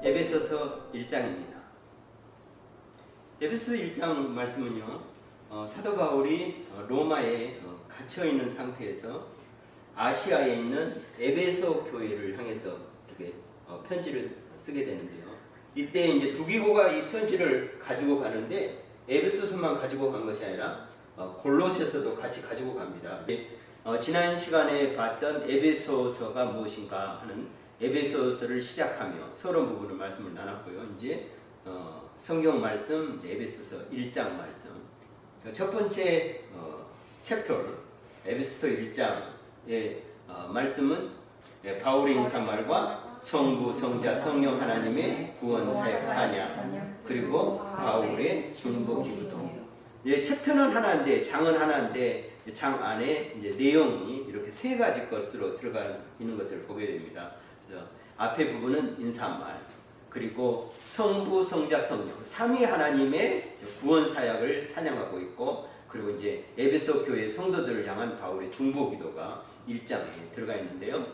에베소서 1장입니다. 에베소서 1장 말씀은요, 사도 바울이 로마에 갇혀있는 상태에서 아시아에 있는 에베소 교회를 향해서 이렇게 편지를 쓰게 되는데요. 이때 이제 두기고가 이 편지를 가지고 가는데 에베소서만 가지고 간 것이 아니라 골로새서도 같이 가지고 갑니다. 지난 시간에 봤던 에베소서가 무엇인가 하는 에베소서를 시작하며 서론 부분을 말씀을 나눴고요. 이제 성경 말씀 에베소서 1장 말씀. 첫 번째 챕터 에베소서 1장의 말씀은 바울의 인사말과 성부, 성자, 성령 하나님의 구원 사역 찬양, 그리고 바울의 중보 기도. 챕터는 하나인데 장은 하나인데 장 안에 이제 내용이 이렇게 세 가지 것으로 들어가 있는 것을 보게 됩니다. 그래서 앞에 부분은 인사말, 그리고 성부, 성자, 성령, 삼위 하나님의 구원 사역을 찬양하고 있고, 그리고 이제 에베소 교회 성도들을 향한 바울의 중보 기도가 1장에 들어가 있는데요.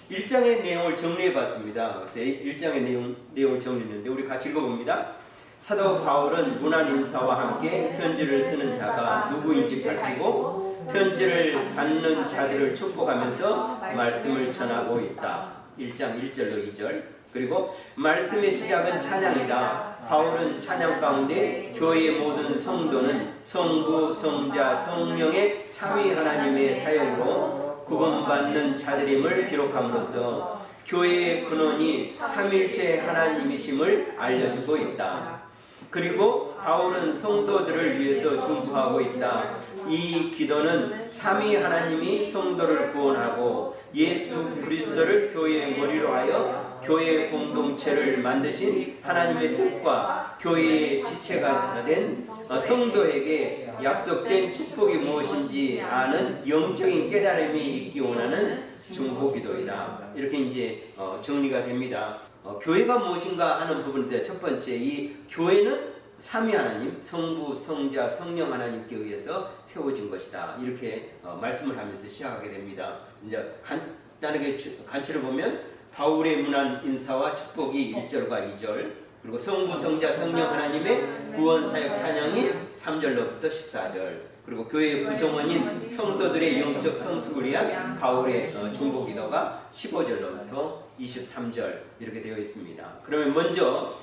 1장의 내용을 정리해 봤습니다. 그래서 1장의 내용을 정리했는데 우리 같이 읽어봅니다. 사도 바울은 문안 인사와 함께 편지를 쓰는 자가 누구인지 밝히고 편지를 받는 자들을 축복하면서 말씀을 전하고 있다. 1장 1절로 2절. 그리고 말씀의 시작은 찬양이다. 바울은 찬양 가운데 교회의 모든 성도는 성부, 성자, 성령의 삼위 하나님의 사역으로 구원받는 자들임을 기록함으로써 교회의 근원이 삼일체 하나님이심을 알려주고 있다. 그리고 바울은 성도들을 위해서 중보하고 있다. 이 기도는 삼위 하나님이 성도를 구원하고 예수 그리스도를 교회의 머리로 하여 교회 공동체를 만드신 하나님의 뜻과 교회의 지체가 된 성도에게 약속된 축복이 무엇인지 아는 영적인 깨달음이 있기 원하는 중보기도이다. 이렇게 이제 정리가 됩니다. 교회가 무엇인가 하는 부분인데, 첫 번째 이 교회는 삼위 하나님, 성부, 성자, 성령 하나님께 의해서 세워진 것이다. 이렇게 말씀을 하면서 시작하게 됩니다. 이제 간단하게 간추려 보면 바울의 문안 인사와 축복이 1절과 2절, 그리고 성부, 성자, 성령 하나님의 구원 사역 찬양이 3절로부터 14절, 그리고 교회의 구성원인 성도들의 영적 성숙을 위한 바울의 중보 기도가 15절로부터 23절 이렇게 되어 있습니다. 그러면 먼저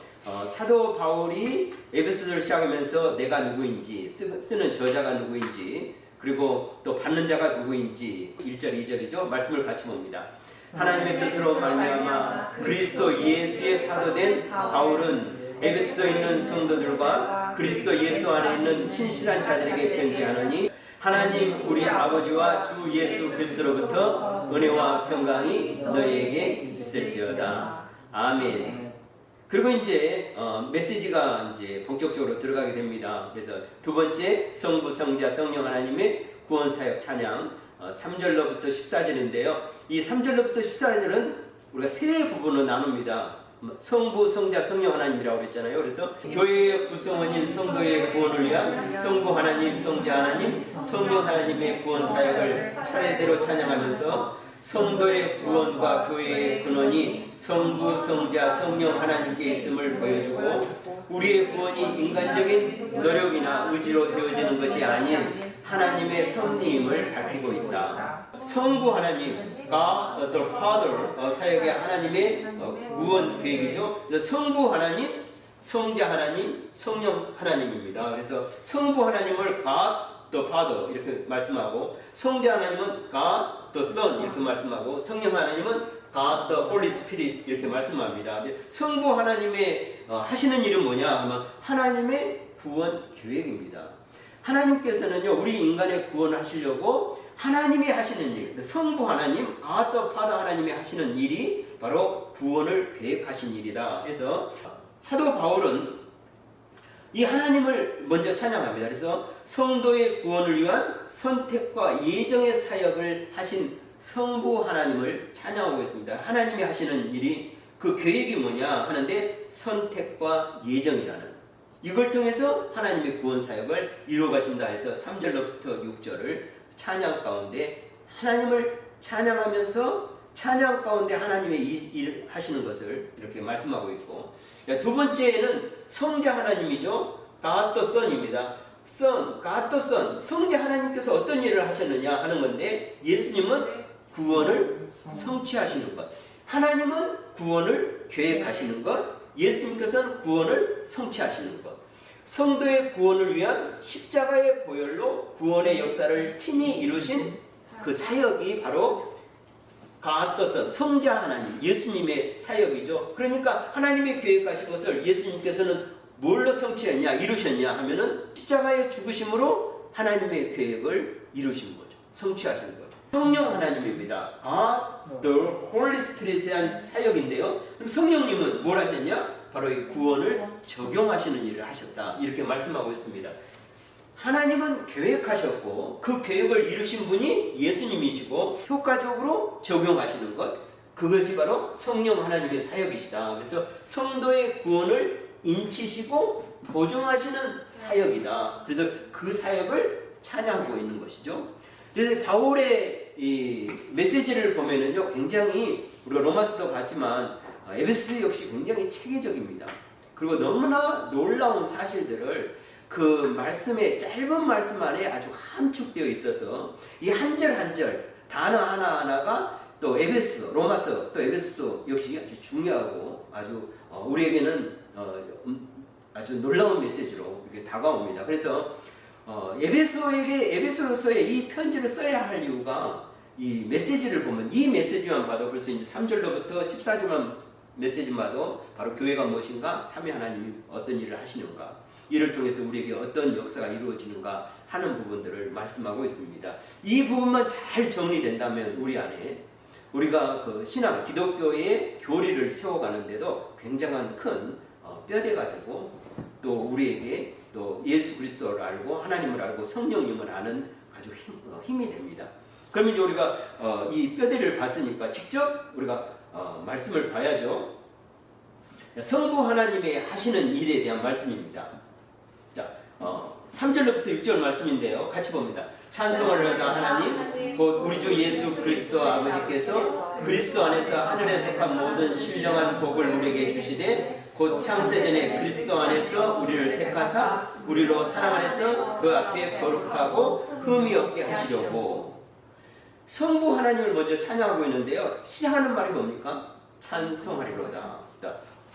사도 바울이 에베소서를 시작하면서 내가 누구인지, 쓰는 저자가 누구인지, 그리고 또 받는 자가 누구인지 1절 2절이죠. 말씀을 같이 봅니다. 하나님의 뜻으로 말미암아 그리스도 예수의 사도된 바울은 에베소에 있는 성도들과 그리스도 예수 안에 있는 신실한 자들에게 편지하노니 하나님 우리 아버지와 주 예수 그리스도로부터 은혜와 평강이 너희에게 있을지어다. 아멘. 그리고 이제 메시지가 이제 본격적으로 들어가게 됩니다. 그래서 두 번째 성부, 성자, 성령 하나님의 구원 사역 찬양 3절로부터 14절인데요. 이 3절로부터 14절은 우리가 세 부분으로 나눕니다. 성부, 성자, 성령 하나님이라고 그랬잖아요. 그래서 교회의 구성원인 성도의 구원을 위한 성부 하나님, 성자 하나님, 성령 하나님의 구원 사역을 차례대로 찬양하면서 성도의 구원과 교회의 근원이 성부, 성자, 성령 하나님께 있음을 보여주고, 우리의 구원이 인간적인 노력이나 의지로 되어지는 것이 아닌 하나님의 섭리임을 밝히고 있다. 성부 하나님, God the Father, 사역의 하나님의 구원 계획이죠. 성부 하나님, 성자 하나님, 성령 하나님입니다. 그래서 성부 하나님을 God the Father 이렇게 말씀하고, 성자 하나님은 God the Son 이렇게 말씀하고, 성령 하나님은 God the Holy Spirit 이렇게 말씀합니다. 성부 하나님의 하시는 일은 뭐냐 하면 하나님의 구원 계획입니다. 하나님께서는요, 우리 인간의 구원을 하시려고 하나님이 하시는 일, 성부 하나님, God the Father 하나님이 하시는 일이 바로 구원을 계획하신 일이다. 그래서 사도 바울은 이 하나님을 먼저 찬양합니다. 그래서 성도의 구원을 위한 선택과 예정의 사역을 하신 성부 하나님을 찬양하고 있습니다. 하나님이 하시는 일이 그 계획이 뭐냐 하는데 선택과 예정이라는, 이걸 통해서 하나님의 구원 사역을 이루어 가신다 해서 3절로부터 6절을 찬양 가운데 하나님을 찬양하면서 찬양 가운데 하나님의 일 하시는 것을 이렇게 말씀하고 있고, 두 번째는 성자 하나님이죠. God the Son입니다. Son, God the Son. 성자 하나님께서 어떤 일을 하셨느냐 하는 건데, 예수님은 구원을 성취하시는 것, 하나님은 구원을 계획하시는 것, 예수님께서는 구원을 성취하시는 것. 성도의 구원을 위한 십자가의 보혈로 구원의 역사를 친히 이루신 그 사역이 바로 God the Son, 성자 하나님, 예수님의 사역이죠. 그러니까 하나님의 계획하신 것을 예수님께서는 뭘로 성취했냐, 이루셨냐 하면은 십자가의 죽으심으로 하나님의 계획을 이루신 거죠. 성취하신 거죠. 성령 하나님입니다. God the Holy Spirit에 대한 사역인데요. 그럼 성령님은 뭘 하셨냐? 바로 이 구원을 적용하시는 일을 하셨다. 이렇게 말씀하고 있습니다. 하나님은 계획하셨고 그 계획을 이루신 분이 예수님이시고 효과적으로 적용하시는 것, 그것이 바로 성령 하나님의 사역이시다. 그래서 성도의 구원을 인치시고 보증하시는 사역이다. 그래서 그 사역을 찬양하고 있는 것이죠. 그래서 바울의 이 메시지를 보면은요, 굉장히 우리가 로마서도 봤지만 에베소 역시 굉장히 체계적입니다. 그리고 너무나 놀라운 사실들을 그 말씀에, 짧은 말씀 안에 아주 함축되어 있어서 이 한 절 한 절 단어 하나하나가 또 에베소, 로마서, 또 에베소 역시 아주 중요하고 아주 우리에게는 아주 놀라운 메시지로 이렇게 다가옵니다. 그래서 에베소서에 이 편지를 써야 할 이유가, 이 메시지를 보면, 이 메시지만 봐도 벌써 이제 3절로부터 14절만 메시지만 봐도 바로 교회가 무엇인가, 삼위 하나님이 어떤 일을 하시는가, 이를 통해서 우리에게 어떤 역사가 이루어지는가 하는 부분들을 말씀하고 있습니다. 이 부분만 잘 정리된다면 우리 안에 우리가 그 신앙, 기독교의 교리를 세워가는데도 굉장한 큰 뼈대가 되고, 또 우리에게 또 예수 그리스도를 알고 하나님을 알고 성령님을 아는 아주 힘이 됩니다. 그러면 이제 우리가 이 뼈대를 봤으니까 직접 우리가 말씀을 봐야죠. 성부 하나님의 하시는 일에 대한 말씀입니다. 자, 3절부터 6절 말씀인데요. 같이 봅니다. 찬송을 하다 하나님, 곧 우리 주 예수 그리스도 아버지께서 그리스도 안에서 하늘에 속한 모든 신령한 복을 우리에게 주시되, 곧 창세전에 그리스도 안에서 우리를 택하사 우리로 사랑 안에서 그 앞에 거룩하고 흠이 없게 하시려고. 성부 하나님을 먼저 찬양하고 있는데요. 시작하는 말이 뭡니까? 찬송하리로다.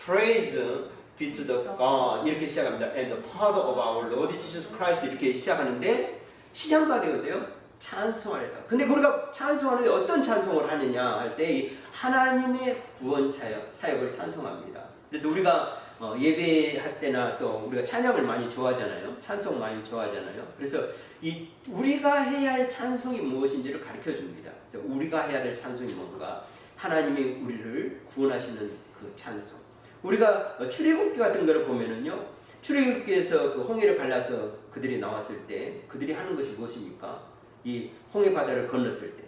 Praise be to the God, 이렇게 시작합니다. And the Father of our Lord Jesus Christ, 이렇게 시작하는데 시작만 되거든요. 찬송하리로다. 근데 우리가 찬송하는데 어떤 찬송을 하느냐 할 때 하나님의 구원 사역을 찬송합니다. 그래서 우리가 예배할 때나 또 우리가 찬양을 많이 좋아하잖아요. 찬송 많이 좋아하잖아요. 그래서 이 우리가 해야 할 찬송이 무엇인지를 가르쳐 줍니다. 우리가 해야 될 찬송이 뭔가, 하나님이 우리를 구원하시는 그 찬송. 우리가 출애굽기 같은 거를 보면은요, 출애굽기에서 그 홍해를 갈라서 그들이 나왔을 때 그들이 하는 것이 무엇입니까? 이 홍해 바다를 건넜을 때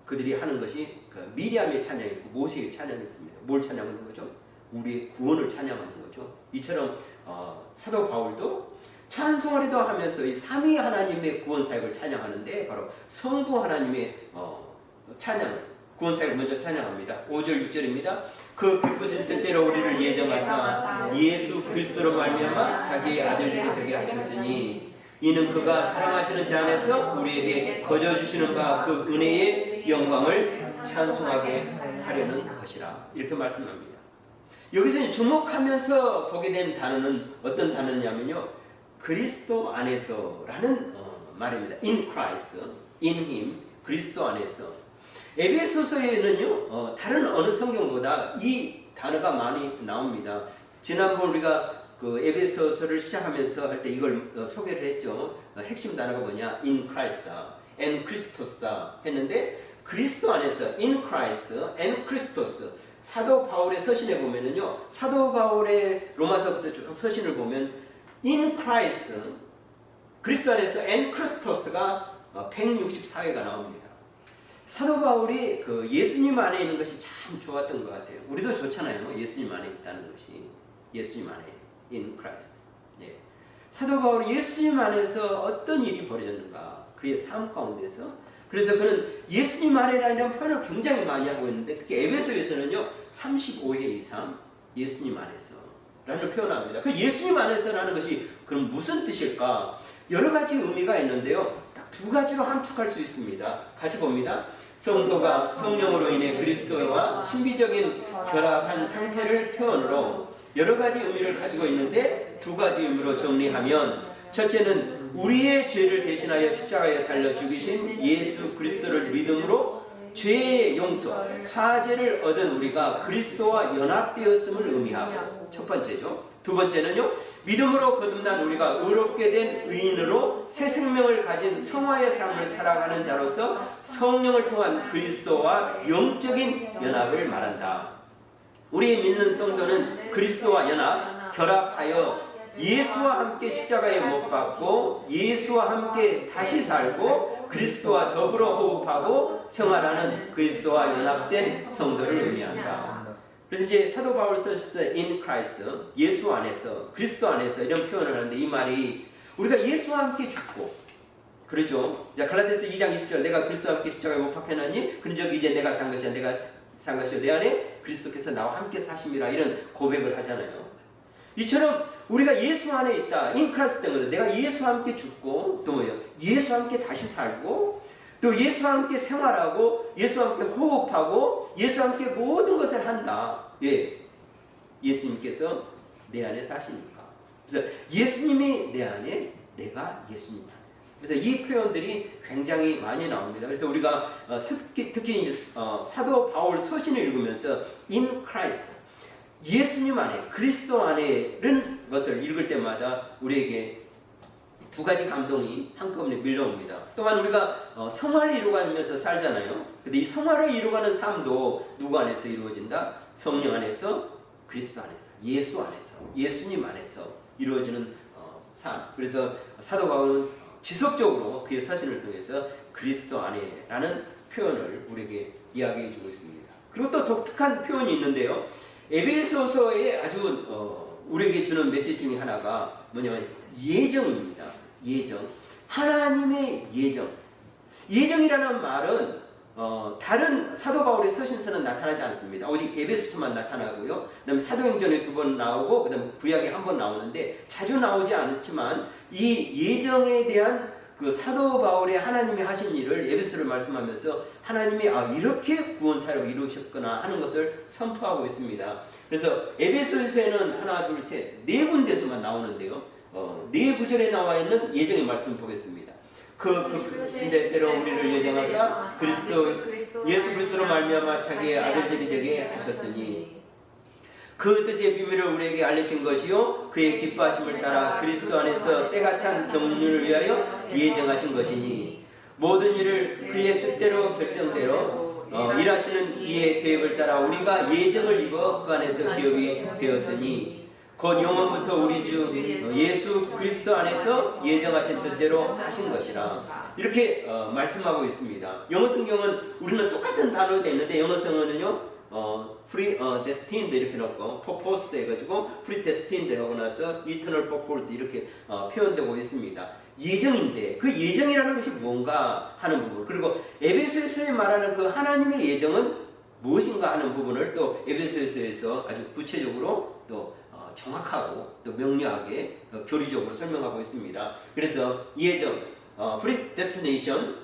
그들이 하는 것이 그 미리암의 찬양이고 모세의 찬양이었습니다. 뭘 찬양하는 거죠? 우리의 구원을 찬양하는 거죠. 이처럼 사도 바울도 찬송하리도 하면서 이 삼위 하나님의 구원 사역을 찬양하는데, 바로 성부 하나님의 찬양, 구원 사역을 먼저 찬양합니다. 5절 6절입니다. 그 기쁘신 때로 우리를 예정하사 예수 그리스도로 말미암아 자기의 아들들이 되게 하셨으니, 이는 그가 사랑하시는 자 안에서 우리에게 거저 주시는 바 그 은혜의 영광을 찬송하게 하려는 것이라. 이렇게 말씀합니다. 여기서 주목하면서 보게 된 단어는 어떤 단어냐면요, 그리스도 안에서라는 말입니다. In Christ, in Him, 그리스도 안에서. 에베소서에는요, 다른 어느 성경보다 이 단어가 많이 나옵니다. 지난번 우리가 그 에베소서를 시작하면서 할 때 이걸 소개를 했죠. 핵심 단어가 뭐냐? In Christ다, and Christos다 했는데, 그리스도 안에서 in Christ and Christos. 사도 바울의 서신에 보면은요, 사도 바울의 로마서부터 쭉 서신을 보면 in Christ, 그리스도 안에서 and Christos가 164회가 나옵니다. 사도 바울이 그 예수님 안에 있는 것이 참 좋았던 것 같아요. 우리도 좋잖아요. 예수님 안에 있다는 것이. 예수님 안에, in Christ. 네. 사도 바울이 예수님 안에서 어떤 일이 벌어졌는가, 그의 삶 가운데서 그래서 그는 예수님 안에라는 표현을 굉장히 많이 하고 있는데 특히 에베소에서는요 35회 이상 예수님 안에서 라는 표현을 합니다. 그 예수님 안에서라는 것이 그럼 무슨 뜻일까? 여러 가지 의미가 있는데요. 딱 두 가지로 함축할 수 있습니다. 같이 봅니다. 성도가 성령으로 인해 그리스도와 신비적인 결합한 상태를 표현으로 여러 가지 의미를 가지고 있는데 두 가지 의미로 정리하면 첫째는 우리의 죄를 대신하여 십자가에 달려 죽이신 예수 그리스도를 믿음으로 죄의 용서, 사죄를 얻은 우리가 그리스도와 연합되었음을 의미하고 첫 번째죠. 두 번째는요. 믿음으로 거듭난 우리가 의롭게 된 의인으로 새 생명을 가진 성화의 삶을 살아가는 자로서 성령을 통한 그리스도와 영적인 연합을 말한다. 우리 믿는 성도는 그리스도와 연합, 결합하여 예수와 함께 십자가에 못 박고 예수와 함께 다시 살고 그리스도와 더불어 호흡하고 생활하는 그리스도와 연합된 성도를 의미한다. 그래서 이제 사도 바울 썼을 때 in Christ, 예수 안에서, 그리스도 안에서 이런 표현을 하는데 이 말이 우리가 예수와 함께 죽고 그렇죠. 자, 갈라디아서 2장 20절 내가 그리스도와 함께 십자가에 못 박혔나니 그런즉 이제 내가 산 것이 내가 산 것이 내 안에 그리스도께서 나와 함께 사심이라 이런 고백을 하잖아요. 이처럼 우리가 예수 안에 있다. in Christ 된 거죠. 내가 예수와 함께 죽고 또 뭐예요? 예수와 함께 다시 살고 또 예수와 함께 생활하고 예수와 함께 호흡하고 예수와 함께 모든 것을 한다. 예, 예수님께서 내 안에 사시니까. 그래서 예수님이 내 안에, 내가 예수님 안에. 그래서 이 표현들이 굉장히 많이 나옵니다. 그래서 우리가 특히 이제 사도 바울 서신을 읽으면서 in Christ, 예수님 안에, 그리스도 안에는 것을 읽을 때마다 우리에게 두 가지 감동이 한꺼번에 밀려옵니다. 또한 우리가 성화를 이루어가면서 살잖아요. 근데 이 성화를 이루어가는 삶도 누구 안에서 이루어진다? 성령 안에서, 그리스도 안에서, 예수 안에서, 예수님 안에서 이루어지는 삶. 그래서 사도 바울은 지속적으로 그의 서신을 통해서 그리스도 안에라는 표현을 우리에게 이야기해 주고 있습니다. 그리고 또 독특한 표현이 있는데요. 에베소서에 아주 우리에게 주는 메시지 중에 하나가 뭐냐면 예정입니다. 예정. 하나님의 예정. 예정이라는 말은 다른 사도 바울의 서신서는 나타나지 않습니다. 오직 에베소서만 나타나고요. 그다음에 사도행전에 2번 나오고 그다음에 구약에 1번 나오는데 자주 나오지 않지만 이 예정에 대한 그 사도 바울의 하나님이 하신 일을 에베소를 말씀하면서 하나님이 이렇게 구원 사역을 이루셨구나 하는 것을 선포하고 있습니다. 그래서 에베소에서는 하나, 둘, 셋, 네 군데서만 나오는데요. 네 구절에 나와 있는 예정의 말씀 보겠습니다. 근데 때로 우리를 예정하사 예수 그리스도로 말미암아 자기의 아들들이 되게 하셨으니 그 뜻의 비밀을 우리에게 알리신 것이요 그의 기뻐하심을 따라 그리스도 안에서 때가 찬 경륜을 위하여 예정하신 것이니 모든 일을 그의 뜻대로 결정대로 일하시는 이의 계획을 따라 우리가 예정을 입어 그 안에서 기업이 되었으니 곧 영원부터 우리 주 예수 그리스도 안에서 예정하신 뜻대로 하신 것이라 이렇게 말씀하고 있습니다. 영어 성경은 우리는 똑같은 단어가 있는데 영어 성어는요 predestined 이렇게 넣고 proposed 해가지고 predestined 하고 나서 eternal purpose 이렇게 표현되고 있습니다. 예정인데 그 예정이라는 것이 뭔가 하는 부분, 그리고 에베소서에 말하는 그 하나님의 예정은 무엇인가 하는 부분을 또 에베소서에서 아주 구체적으로 또 정확하고 또 명료하게 교리적으로 설명하고 있습니다. 그래서 예정, predestination,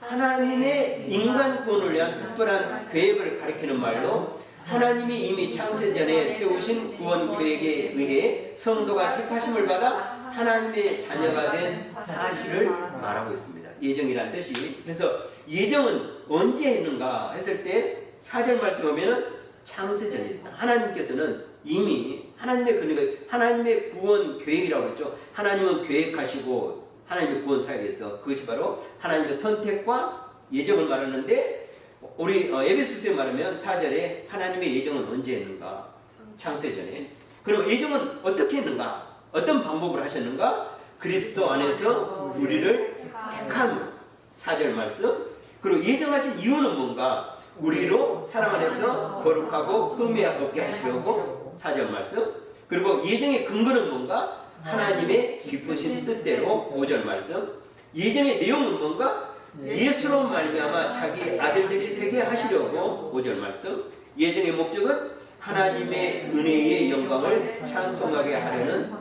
하나님의 인간 구원을 위한 특별한 계획을 가리키는 말로 하나님이 이미 창세전에 세우신 구원 계획에 의해 성도가 택하심을 받아 하나님의 자녀가 된 사실을 말하고 있습니다. 예정이란 뜻이. 그래서 예정은 언제 있는가 했을 때 4절 말씀 보면은 창세전에 있습니다. 하나님께서는 이미 하나님의 구원 계획이라고 했죠. 하나님은 계획하시고 하나님의 구원 사역에서 그것이 바로 하나님의 선택과 예정을 말하는데 우리 에베소서에 말하면 4절에 하나님의 예정은 언제 했는가? 창세전에. 그럼 예정은 어떻게 했는가? 어떤 방법을 하셨는가? 그리스도 안에서 우리를 택함. 4절 말씀. 그리고 예정하신 이유는 뭔가? 우리로 사랑 안에서 거룩하고 흠이 없게 하시려고 4절 말씀. 그리고 예정의 근거는 뭔가? 하나님의 기쁘신 뜻대로 5절 말씀. 예정의 내용은 뭔가? 예수로 말미암아 자기 아들들이 되게 하시려고 5절 말씀 예정의 목적은 하나님의 은혜의 영광을 찬송하게 하려는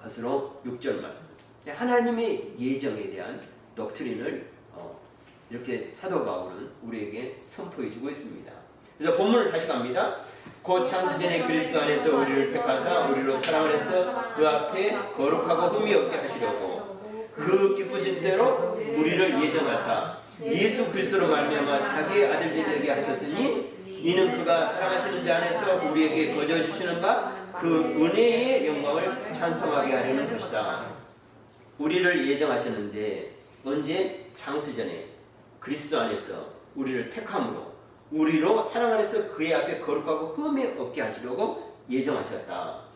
것으로 6절 말씀 하나님의 예정에 대한 독트린을 이렇게 사도 바울은 우리에게 선포해 주고 있습니다. 그래서 본문을 다시 갑니다. 곧 창세전에 그리스도 안에서 우리를 택하사 우리로 사랑을 해서 그 앞에 거룩하고 흠이 없게 하시려고 그 기쁘신 대로 우리를 예정하사 예수 그리스도로 말미암아 자기의 아들들이 되게 하셨으니 이는 그가 사랑하시는 자 안에서 우리에게 거저 주시는 바 그 은혜의 영광을 찬송하게 하려는 것이다. 우리를 예정하셨는데 언제? 창세전에 그리스도 안에서 우리를 택함으로 우리로 사랑 안에서 그의 앞에 거룩하고 흠이 없게 하시려고 예정하셨다.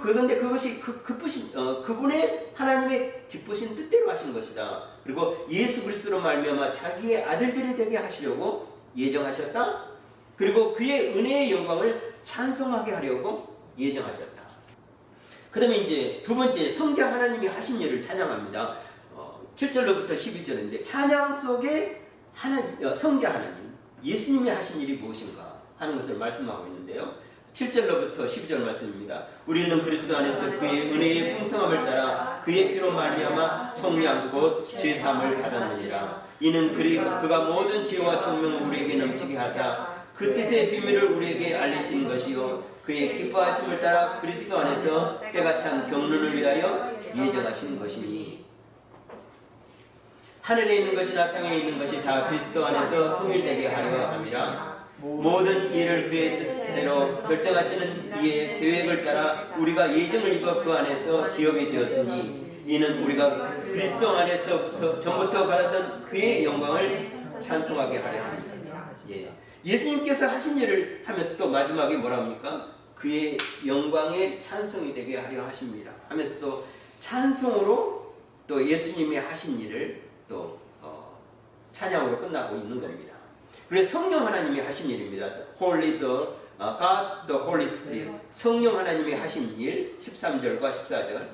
그런데 그것이 그분의 하나님의 기쁘신 뜻대로 하신 것이다. 그리고 예수 그리스도로 말미암아 자기의 아들들이 되게 하시려고 예정하셨다. 그리고 그의 은혜의 영광을 찬송하게 하려고 예정하셨다. 그러면 이제 두 번째 성자 하나님이 하신 일을 찬양합니다. 7절로부터 12절인데 찬양 속에 성자 하나님 예수님이 하신 일이 무엇인가 하는 것을 말씀하고 있는데요. 7절로부터 12절 말씀입니다. 우리는 그리스도 안에서 그의 은혜의 풍성함을 따라 그의 피로 말미암아 속량 곧 죄사함을 받았느니라. 이는 그가 모든 지혜와 총명을 우리에게 넘치게 하사 그 뜻의 비밀을 우리에게 알리신 것이요 그의 기뻐하심을 따라 그리스도 안에서 때가 찬 경륜을 위하여 예정하신 것이니 하늘에 있는 것이나 땅에 있는 것이 다 그리스도 안에서 통일되게 하려 함이라. 모든 일을 그의 뜻대로 결정하시는 이의 계획을 따라 우리가 예정을 입어 그 안에서 기업이 되었으니 이는 우리가 그리스도 안에서 전부터 바라던 그의 영광을 찬송하게 하려 합니다. 예수님께서 하신 일을 하면서 또 마지막에 뭐라 합니까? 그의 영광의 찬송이 되게 하려 하십니다. 하면서 또 찬송으로 또 예수님이 하신 일을 또 찬양으로 끝나고 있는 겁니다. 그래서 성령 하나님이 하신 일입니다. Holy the God the Holy Spirit. 성령 하나님이 하신 일 13절과 14절.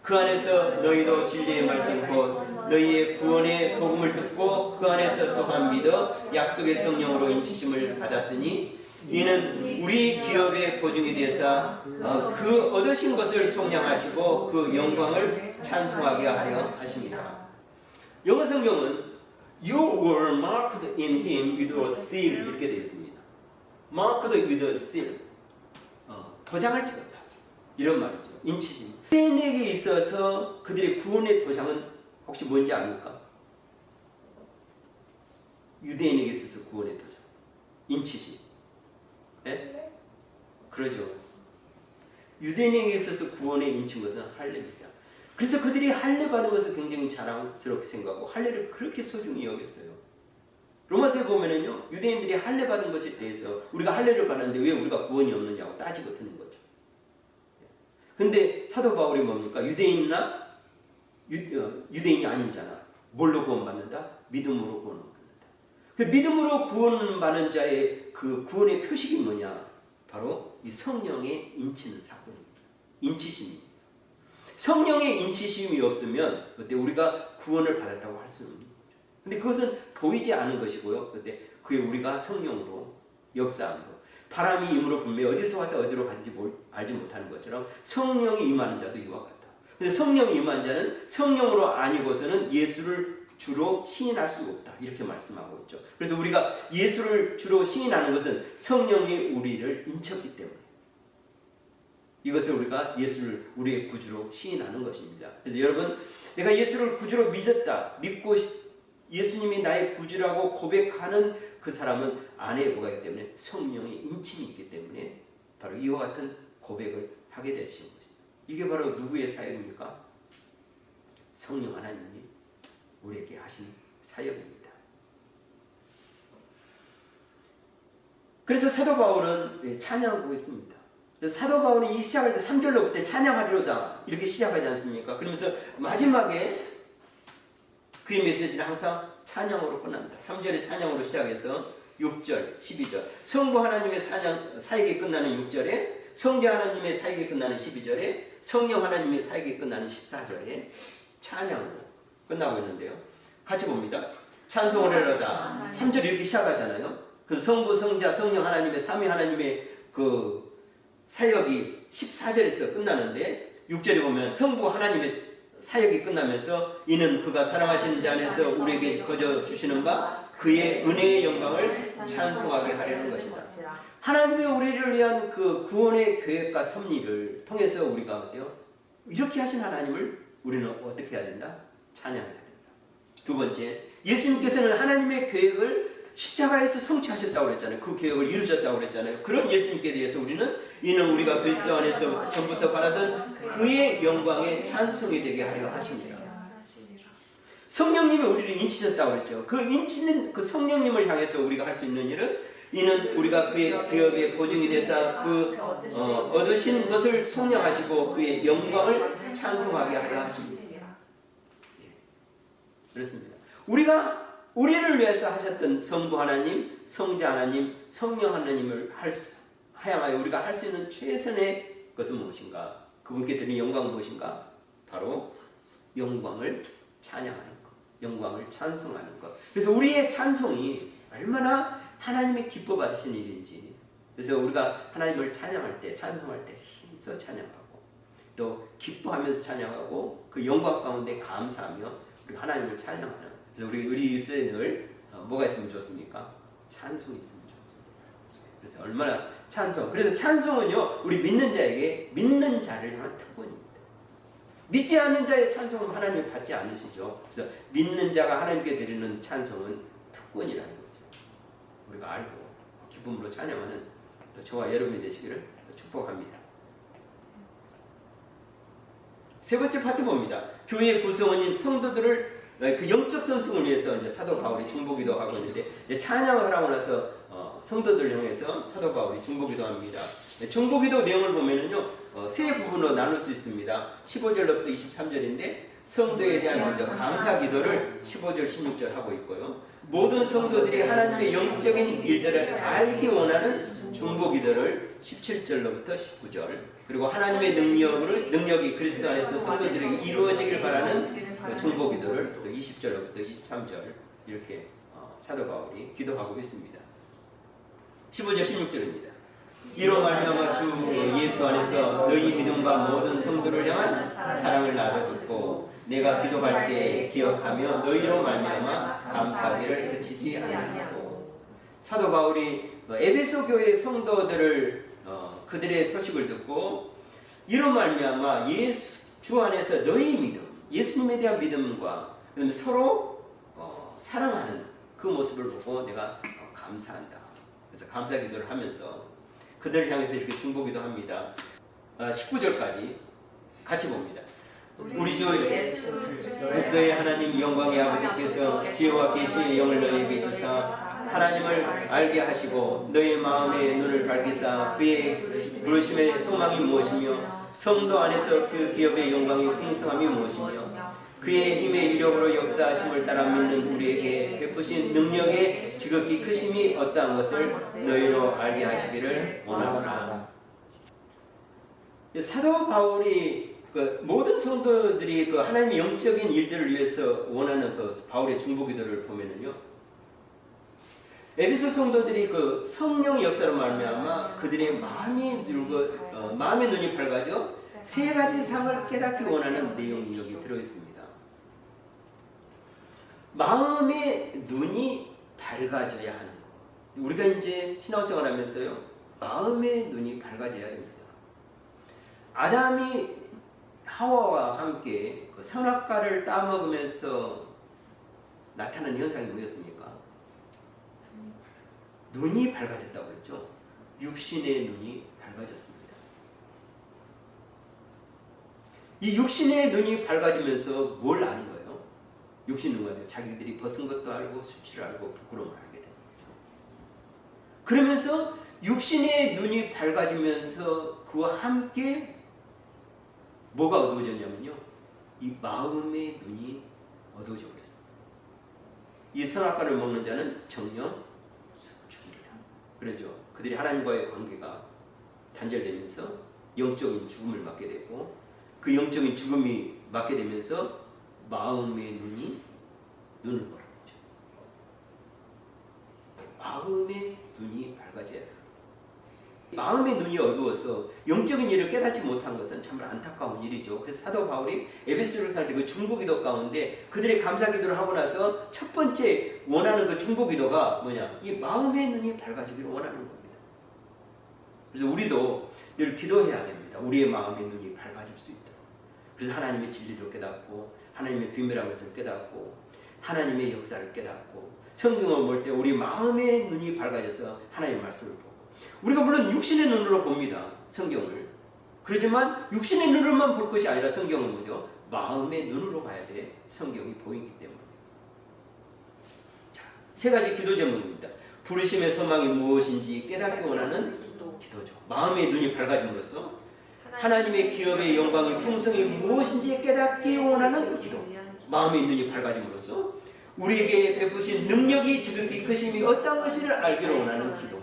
그 안에서 너희도 진리의 말씀 곧 너희의 구원의 복음을 듣고 그 안에서 또한 믿어 약속의 성령으로 인치심을 받았으니 이는 우리 기업의 보증이 되사 그 얻으신 것을 속량하시고 그 영광을 찬송하게 하려 하십니다. 영어 성경은 You were marked in him with a seal 이렇게 되어 있습니다. Marked with a seal. 도장을 찍었다. 이런 말이죠. 인치심. 유대인에게 있어서 그들의 구원의 도장은 혹시 뭔지 압니까? 유대인에게 있어서 구원의 도장. 인치심. 네? 그러죠. 유대인에게 있어서 구원에 인친 것은 할례입니다. 그래서 그들이 할례 받은 것을 굉장히 자랑스럽게 생각하고 할례를 그렇게 소중히 여겼어요. 로마서에 보면은요, 유대인들이 할례 받은 것에 대해서 우리가 할례를 받았는데 왜 우리가 구원이 없느냐고 따지고 드는 거죠. 근데 사도 바울이 뭡니까? 유대인이나 유대인이 아닌 자나 뭘로 구원받는다? 믿음으로 구원받는다. 그 믿음으로 구원받는 자의 그 구원의 표식이 뭐냐? 바로 이 성령의 인치는 사건입니다. 인치심입니다. 성령의 인치심이 없으면 그때 우리가 구원을 받았다고 할 수는 없는 거죠. 근데 그것은 보이지 않은 것이고요. 그때 그게 우리가 성령으로 역사함으로 바람이 임으로 분명히 어디서 왔다 어디로 간지 알지 못하는 것처럼 성령이 임하는 자도 이와 같다. 근데 성령이 임한 자는 성령으로 아니고서는 예수를 주로 시인할 수가 없다. 이렇게 말씀하고 있죠. 그래서 우리가 예수를 주로 시인하는 것은 성령이 우리를 인쳤기 때문에 이것을 우리가 예수를 우리의 구주로 시인하는 것입니다. 그래서 여러분, 내가 예수를 구주로 믿었다, 믿고 예수님이 나의 구주라고 고백하는 그 사람은 안에 뭐가 있기 때문에 성령의 인침이 있기 때문에 바로 이와 같은 고백을 하게 되시는 것입니다. 이게 바로 누구의 사역입니까? 성령 하나님이 우리에게 하신 사역입니다. 그래서 사도 바울은 찬양하고 있습니다. 사도 바울이 이 시작할 때 3절로부터 찬양하리로다 이렇게 시작하지 않습니까? 그러면서 마지막에 그의 메시지는 항상 찬양으로 끝납니다. 3절에 찬양으로 시작해서 6절, 12절 성부 하나님의 사역이 끝나는 6절에 성자 하나님의 사역이 끝나는 12절에 성령 하나님의 사역이 끝나는 14절에 찬양으로 끝나고 있는데요. 같이 봅니다. 찬송을 하려다 3절 이렇게 시작하잖아요. 그럼 성부, 성자, 성령 하나님의 삼위 하나님의 그 사역이 14절에서 끝나는데 6절에 보면 성부 하나님의 사역이 끝나면서 이는 그가 사랑하시는 자 안에서 우리에게 거저 주시는가 그의 은혜의 영광을 찬송하게 하려는 것이다. 하나님의 우리를 위한 그 구원의 계획과 섭리를 통해서 우리가 어때요? 이렇게 하신 하나님을 우리는 어떻게 해야 된다? 찬양해야 된다. 두 번째, 예수님께서는 하나님의 계획을 십자가에서 성취하셨다고 그랬잖아요. 그 계획을 이루셨다고 그랬잖아요. 그런 예수님께 대해서 우리는 이는 우리가 그리스도 안에서 전부터 바라던 그의 영광의 찬송이 되게 하려 하십니다. 성령님이 우리를 인치셨다고 그랬죠. 그 인치는 그 성령님을 향해서 우리가 할 수 있는 일은 이는 우리가 그의 기업의 보증이 되사 그 얻으신 것을 속량하시고 그의 영광을 찬송하게 하려 하십니다. 그렇습니다. 우리를 위해서 하셨던 성부 하나님, 성자 하나님, 성령 하나님을 하향하여 우리가 할 수 있는 최선의 것은 무엇인가? 그분께 드리는 영광은 무엇인가? 바로 영광을 찬양하는 것, 영광을 찬송하는 것. 그래서 우리의 찬송이 얼마나 하나님의 기뻐 받으신 일인지. 그래서 우리가 하나님을 찬양할 때, 찬송할 때 힘써 찬양하고 또 기뻐하면서 찬양하고 그 영광 가운데 감사하며 우리 하나님을 찬양하는. 그래서 우리 입술에 늘 뭐가 있으면 좋습니까? 찬송이 있으면 좋습니다. 그래서 얼마나 찬송. 그래서 찬송은요 우리 믿는 자에게 믿는 자를 향한 특권입니다. 믿지 않는 자의 찬송은 하나님이 받지 않으시죠. 그래서 믿는 자가 하나님께 드리는 찬송은 특권이라는 것을 우리가 알고 기쁨으로 찬양하는 또 저와 여러분이 되시기를 축복합니다. 세 번째 파트 봅니다. 교회의 구성원인 성도들을 그 영적 성숙을 위해서 이제 사도 바울이 중보기도 하고 있는데 찬양을 하고 나서 성도들을 향해서 사도 바울이 중보기도 합니다. 중보기도 내용을 보면은요 세 부분으로 나눌 수 있습니다. 15절부터 23절인데 성도에 대한 먼저 감사 기도를 15절 16절 하고 있고요. 모든 성도들이 하나님의 영적인 일들을 알기 원하는 중보기도를 17절로부터 19절 그리고 하나님의 능력이 그리스도 안에서 성도들에게 이루어지길 바라는 중보기도를 또 20절로부터 23절 이렇게 사도 바울이 기도하고 있습니다. 15절 16절입니다. 이로 말미암아 주 예수 안에서 너희 믿음과 모든 성도를 향한 사랑을 나도 듣고 내가 기도할 때 기억하며 너희로 말미암아 감사하기를 그치지 아니하고. 사도 바울이 에베소 교회 성도들을 그들의 소식을 듣고 이로 말미암아 주 안에서 너희 믿음, 예수님에 대한 믿음과 그다음에 서로 사랑하는 그 모습을 보고 내가 감사한다. 그래서 감사 기도를 하면서 그들을 향해서 이렇게 중보기도 합니다. 19절까지 같이 봅니다. 우리 주 그리스도의 하나님 영광의 아버지께서 지혜와 계시의 영을 너희에게 주사 하나님을 알게 하시고 너희 마음의 눈을 밝히사 그의 부르심의 소망이 무엇이며 성도 안에서 그 기업의 영광이 풍성함이 무엇이며 그의 힘의 위력으로 역사하심을 따라 믿는 우리에게 베푸신 능력의 지극히 크심이 어떠한 것을 너희로 알게 하시기를 원하노라. 사도 바울이 그 모든 성도들이 그 하나님의 영적인 일들을 위해서 원하는 그 바울의 중보기도를 보면은요, 에베소 성도들이 그 성령 역사로 말미암아 그들의 마음이 늘고 마음의 눈이 밝아져 세 가지 상을 깨닫기 원하는 내용이 여기 들어 있습니다. 마음의 눈이 밝아져야 하는 것. 우리가 이제 신앙생활 하면서요, 마음의 눈이 밝아져야 됩니다. 아담이 하와와 함께 그 선악과를 따먹으면서 나타난 현상이 뭐였습니까? 눈이 밝아졌다고 했죠. 육신의 눈이 밝아졌습니다. 이 육신의 눈이 밝아지면서 뭘 아는 거예요? 육신 눈과 자기들이 벗은 것도 알고 수치를 알고 부끄러움을 알게 됩니다. 그러면서 육신의 눈이 밝아지면서 그와 함께 뭐가 어두워졌냐면요, 이 마음의 눈이 어두워져 버렸어요. 이 선악과를 먹는 자는 정녕 죽으리라. 그러죠. 그들이 하나님과의 관계가 단절되면서 영적인 죽음을 맞게 되고, 그 영적인 죽음이 맞게 되면서 마음의 눈을 멀어졌죠. 마음의 눈이 밝아져야 돼요. 마음의 눈이 어두워서 영적인 일을 깨닫지 못한 것은 정말 안타까운 일이죠. 그래서 사도 바울이 에베소를 살 때 그 중보기도 가운데 그들이 감사기도를 하고 나서 첫 번째 원하는 그 중보기도가 뭐냐? 이 마음의 눈이 밝아지기를 원하는 겁니다. 그래서 우리도 늘 기도해야 됩니다. 우리의 마음의 눈이 밝아질 수 있도록. 그래서 하나님의 진리를 깨닫고 하나님의 비밀한 것을 깨닫고 하나님의 역사를 깨닫고 성경을 볼 때 우리 마음의 눈이 밝아져서 하나님의 말씀을 보고 우리가 물론 육신의 눈으로 봅니다. 성경을. 그렇지만 육신의 눈으로만 볼 것이 아니라 성경은 뭐죠? 마음의 눈으로 봐야 돼. 성경이 보이기 때문에. 자, 세 가지 기도 제목입니다. 부르심의 소망이 무엇인지 깨닫기 원하는 기도죠. 마음의 눈이 밝아짐으로써 하나님의 기업의 영광의 풍성이 무엇인지 깨닫기 원하는 기도. 마음의 눈이 밝아짐으로써 우리에게 베푸신 능력이 지극히 크심이 어떤 것인지를 알기로 원하는 기도.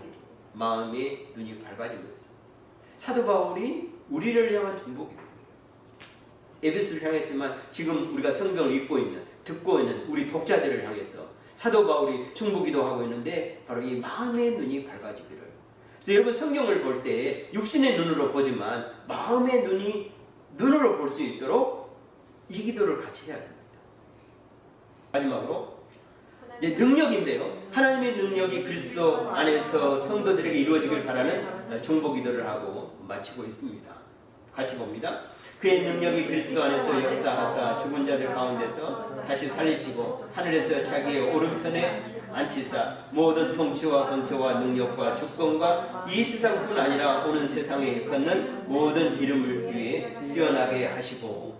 마음의 눈이 밝아지면서 사도 바울이 우리를 향한 중보기도 에베소를 향했지만 지금 우리가 성경을 읽고 있는 듣고 있는 우리 독자들을 향해서 사도 바울이 중보기도 하고 있는데 바로 이 마음의 눈이 밝아지기를. 그래서 여러분 성경을 볼 때 육신의 눈으로 보지만 마음의 눈으로 볼 수 있도록 이 기도를 같이 해야 됩니다. 마지막으로 능력인데요. 하나님의 능력이 그리스도 안에서 성도들에게 이루어지길 바라는 중보기도를 하고 마치고 있습니다. 같이 봅니다. 그의 능력이 그리스도 안에서 역사하사 죽은 자들 가운데서 다시 살리시고 하늘에서 자기의 오른편에 앉히사 모든 통치와 권세와 능력과 주권과 이 세상뿐 아니라 오는 세상에 걷는 모든 이름을 위해 뛰어나게 하시고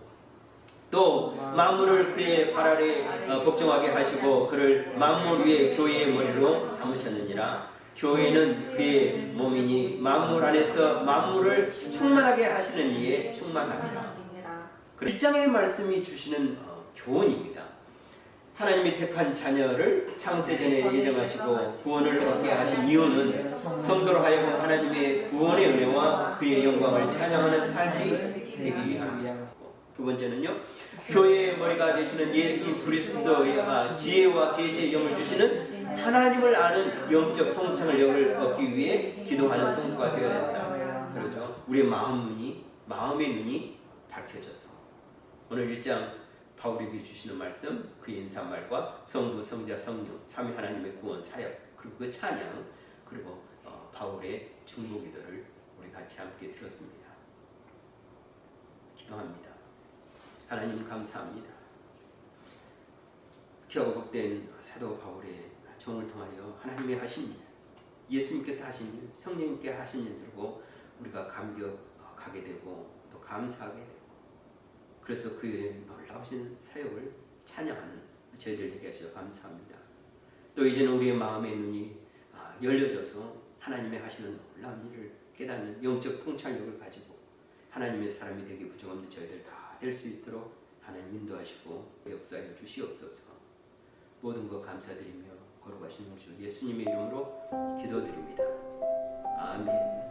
또 만물을 그의 발 아래 복종하게 하시고 그를 만물 위에 교회의 머리로 삼으셨느니라. 교회는 그의 몸이니 만물 안에서 만물을 충만하게 하시는 이에 충만하니라. 1장의 말씀이 주시는 교훈입니다. 하나님이 택한 자녀를 창세전에 예정하시고 구원을 얻게 하신 이유는 성도로 하여금 하나님의 구원의 은혜와 그의 영광을 찬양하는 삶이 되기 위함이야. 두 번째는요, 교회의 머리가 되시는 예수 그리스도의 지혜와 계시의 영을 주시는 하나님을 아는 영적 통상을 얻기 위해 기도하는 성도가 되어야 된다. 그렇죠? 우리의 마음의 눈이 밝혀져서 오늘 1장 바울에게 주시는 말씀, 그의 인사말과 성부, 성자, 성령, 삼위 하나님의 구원, 사역, 그리고 그 찬양, 그리고 바울의 중보기도를 우리 같이 함께 들었습니다. 기도합니다. 하나님 감사합니다. 귀하고 복된 사도 바울의 종을 통하여 하나님이 하신 일, 예수님께서 하신 일, 성령님께 하신 일 들고 우리가 감격하게 되고 또 감사하게 되고 그래서 그의 놀라우신 사역을 찬양하는 저희들 되게 하셔서 감사합니다. 또 이제는 우리의 마음의 눈이 열려져서 하나님의 하시는 놀라운 일을 깨닫는 영적 통찰력을 가지고 하나님의 사람이 되기 부족없는 저희들 다 될 수 있도록 하나님 인도하시고 역사해 주시옵소서. 모든 것 감사드리며 걸어가시는 주 예수님의 이름으로 기도드립니다. 아멘.